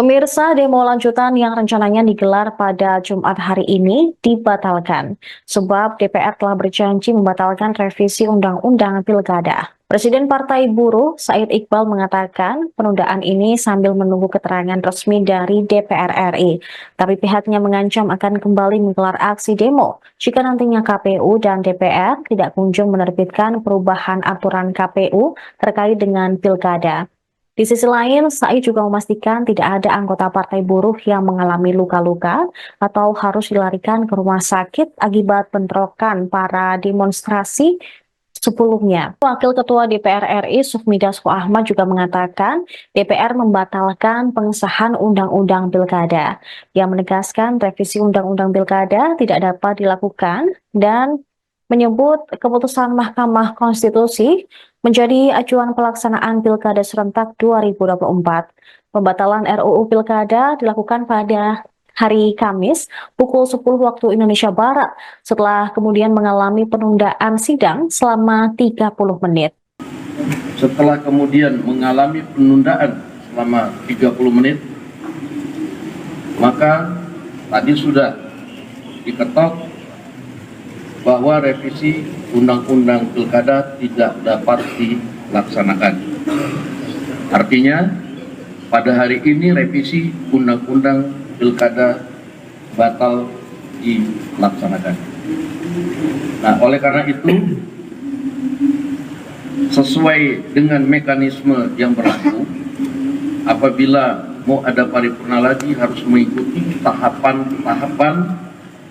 Pemirsa, demo lanjutan yang rencananya digelar pada Jumat hari ini dibatalkan, sebab DPR telah berjanji membatalkan revisi Undang-Undang Pilkada. Presiden Partai Buruh, Said Iqbal, mengatakan penundaan ini sambil menunggu keterangan resmi dari DPR RI. Tapi pihaknya mengancam akan kembali menggelar aksi demo jika nantinya KPU dan DPR tidak kunjung menerbitkan perubahan aturan KPU terkait dengan Pilkada. Di sisi lain, Said juga memastikan tidak ada anggota Partai Buruh yang mengalami luka-luka atau harus dilarikan ke rumah sakit akibat bentrokan para demonstrasi sebelumnya. Wakil Ketua DPR RI Sufmi Dasko Ahmad juga mengatakan DPR membatalkan pengesahan Undang-Undang Pilkada. Yang menegaskan revisi Undang-Undang Pilkada tidak dapat dilakukan dan menyebut keputusan Mahkamah Konstitusi menjadi acuan pelaksanaan Pilkada serentak 2024. Pembatalan RUU Pilkada dilakukan pada hari Kamis pukul 10 waktu Indonesia Barat setelah kemudian mengalami penundaan sidang selama 30 menit. Setelah kemudian mengalami penundaan selama 30 menit, maka tadi sudah diketok bahwa revisi Undang-Undang Pilkada tidak dapat dilaksanakan. Artinya, pada hari ini revisi Undang-Undang Pilkada batal dilaksanakan. Nah, oleh karena itu, sesuai dengan mekanisme yang berlaku, apabila mau ada paripurna lagi harus mengikuti tahapan-tahapan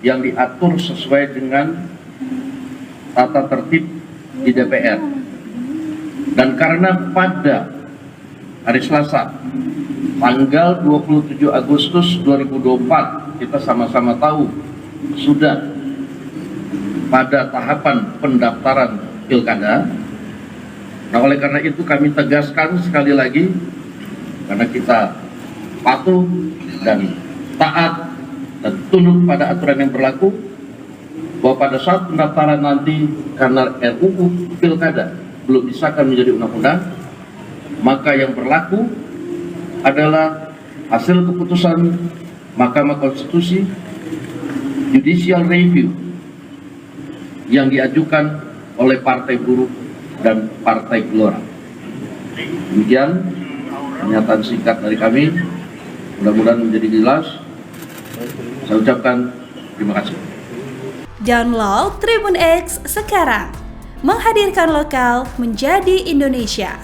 yang diatur sesuai dengan tata tertib di DPR. Dan karena pada hari Selasa tanggal 27 Agustus 2024 kita sama-sama tahu sudah pada tahapan pendaftaran Pilkada. Nah, oleh karena itu kami tegaskan sekali lagi, karena kita patuh dan taat dan tunduk pada aturan yang berlaku, bahwa pada saat pendaftaran nanti karena RUU Pilkada belum disahkan menjadi undang-undang, maka yang berlaku adalah hasil keputusan Mahkamah Konstitusi Judicial Review yang diajukan oleh Partai Buruh dan Partai Gelora. Demikian pernyataan singkat dari kami, mudah-mudahan menjadi jelas. Saya ucapkan terima kasih. Download Tribun X sekarang, menghadirkan lokal menjadi Indonesia.